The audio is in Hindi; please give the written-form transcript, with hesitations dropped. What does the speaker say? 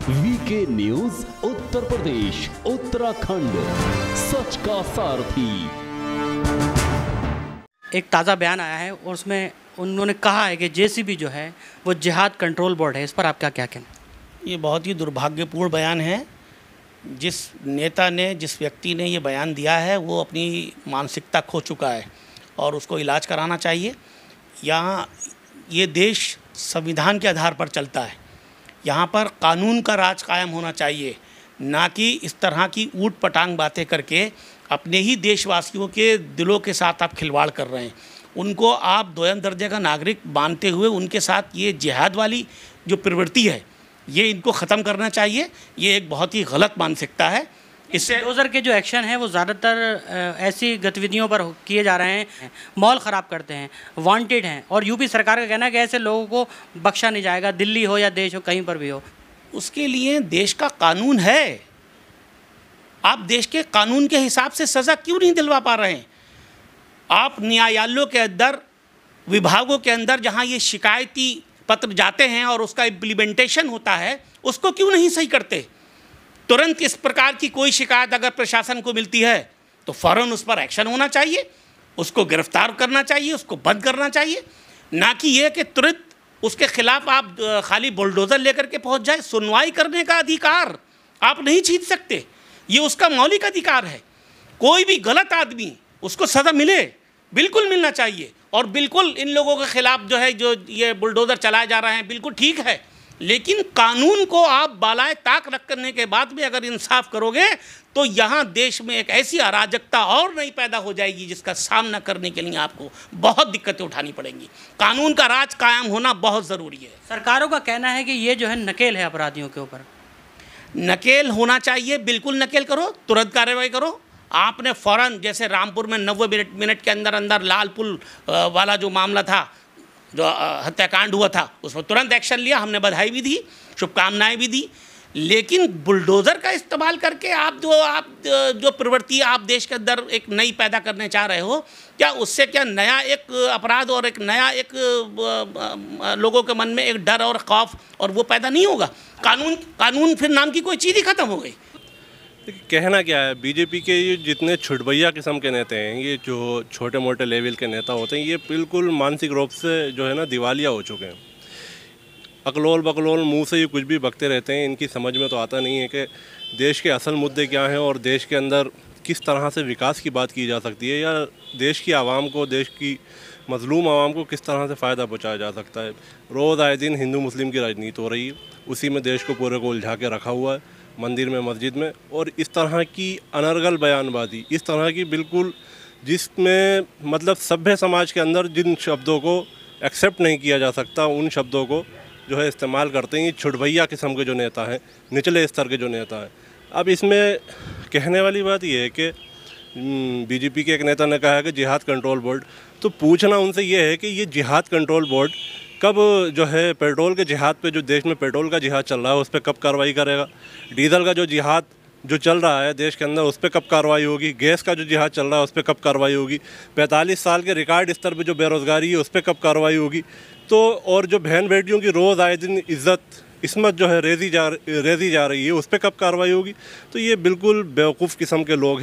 वीके न्यूज उत्तर प्रदेश उत्तराखंड, सच का सारथी। एक ताज़ा बयान आया है और उसमें उन्होंने कहा है कि जेसीबी जो है वो जिहाद कंट्रोल बोर्ड है। इस पर आपका क्या कहना? ये बहुत ही दुर्भाग्यपूर्ण बयान है। जिस नेता ने, जिस व्यक्ति ने ये बयान दिया है वो अपनी मानसिकता खो चुका है और उसको इलाज कराना चाहिए। यहाँ ये देश संविधान के आधार पर चलता है, यहाँ पर कानून का राज कायम होना चाहिए, ना कि इस तरह की ऊट पटांग बातें करके अपने ही देशवासियों के दिलों के साथ आप खिलवाड़ कर रहे हैं। उनको आप दोयम दर्जे का नागरिक मानते हुए उनके साथ ये जिहाद वाली जो प्रवृत्ति है ये इनको ख़त्म करना चाहिए। ये एक बहुत ही गलत मानसिकता है। इससे बुलडोज़र के जो एक्शन है वो ज़्यादातर ऐसी गतिविधियों पर किए जा रहे हैं, माहौल ख़राब करते हैं, वांटेड हैं, और यूपी सरकार का कहना है कि ऐसे लोगों को बख्शा नहीं जाएगा, दिल्ली हो या देश हो, कहीं पर भी हो। उसके लिए देश का कानून है। आप देश के कानून के हिसाब से सज़ा क्यों नहीं दिलवा पा रहे हैं? आप न्यायालयों के अंदर, विभागों के अंदर जहां ये शिकायती पत्र जाते हैं और उसका इम्प्लीमेंटेशन होता है, उसको क्यों नहीं सही करते? तुरंत इस प्रकार की कोई शिकायत अगर प्रशासन को मिलती है तो फ़ौरन उस पर एक्शन होना चाहिए, उसको गिरफ्तार करना चाहिए, उसको बंद करना चाहिए, ना कि ये कि तुरंत उसके खिलाफ आप खाली बुलडोज़र लेकर के पहुंच जाए। सुनवाई करने का अधिकार आप नहीं छीन सकते, ये उसका मौलिक अधिकार है। कोई भी गलत आदमी, उसको सज़ा मिले, बिल्कुल मिलना चाहिए। और बिल्कुल इन लोगों के खिलाफ जो है, जो ये बुलडोज़र चलाए जा रहे हैं, बिल्कुल ठीक है, लेकिन कानून को आप बालाए ताक रख करने के बाद भी अगर इंसाफ करोगे तो यहाँ देश में एक ऐसी अराजकता और नहीं पैदा हो जाएगी जिसका सामना करने के लिए आपको बहुत दिक्कतें उठानी पड़ेंगी। कानून का राज कायम होना बहुत ज़रूरी है। सरकारों का कहना है कि ये जो है नकेल है अपराधियों के ऊपर। नकेल होना चाहिए, बिल्कुल नकेल करो, तुरंत कार्रवाई करो। आपने फ़ौरन, जैसे रामपुर में 90 मिनट के अंदर अंदर लाल पुल वाला जो मामला था, जो हत्याकांड हुआ था, उसमें तुरंत एक्शन लिया, हमने बधाई भी दी, शुभकामनाएं भी दी। लेकिन बुलडोज़र का इस्तेमाल करके आप जो प्रवृत्ति आप देश के अंदर एक नई पैदा करने चाह रहे हो, क्या उससे क्या नया एक अपराध और एक नया एक लोगों के मन में एक डर और खौफ और वो पैदा नहीं होगा? कानून फिर नाम की कोई चीज़ ही ख़त्म हो गई। कहना क्या है, बीजेपी के ये जितने छुटभैया किस्म के नेता हैं, ये जो छोटे मोटे लेवल के नेता होते हैं, ये बिल्कुल मानसिक रूप से जो है ना दिवालिया हो चुके हैं। अकलोल बकलोल मुंह से ये कुछ भी बकते रहते हैं। इनकी समझ में तो आता नहीं है कि देश के असल मुद्दे क्या हैं और देश के अंदर किस तरह से विकास की बात की जा सकती है, या देश की आवाम को, देश की मजलूम आवाम को किस तरह से फ़ायदा पहुँचाया जा सकता है। रोज़ आए दिन हिंदू मुस्लिम की राजनीति हो रही है, उसी में देश को पूरे को उलझा के रखा हुआ है, मंदिर में, मस्जिद में। और इस तरह की अनर्गल बयानबाजी, इस तरह की बिल्कुल जिसमें मतलब सभ्य समाज के अंदर जिन शब्दों को एक्सेप्ट नहीं किया जा सकता, उन शब्दों को जो है इस्तेमाल करते हैं ये छुटभैया किस्म के जो नेता हैं, निचले स्तर के जो नेता हैं। अब इसमें कहने वाली बात ये है कि बीजेपी के एक नेता ने कहा है कि जिहाद कंट्रोल बोर्ड, तो पूछना उनसे ये है कि ये जिहाद कंट्रोल बोर्ड कब जो है पेट्रोल के जिहाद पे, जो देश में पेट्रोल का जिहाद चल रहा है, उस पर कब कार्रवाई करेगा? डीजल का जो जिहाद जो चल रहा है देश के अंदर, उस पर कब कार्रवाई होगी? गैस का जो जिहाद चल रहा है उस पर कब कार्रवाई होगी? 45 साल के रिकॉर्ड स्तर पे जो बेरोज़गारी है उस पर कब कार्रवाई होगी? तो और जो बहन बेटियों की रोज़ आए दिन इज़्ज़त इसमत जो है रेजी जा रही है, उस पर कब कार्रवाई होगी? तो ये बिल्कुल बेवकूफ़ किस्म के लोग हैं।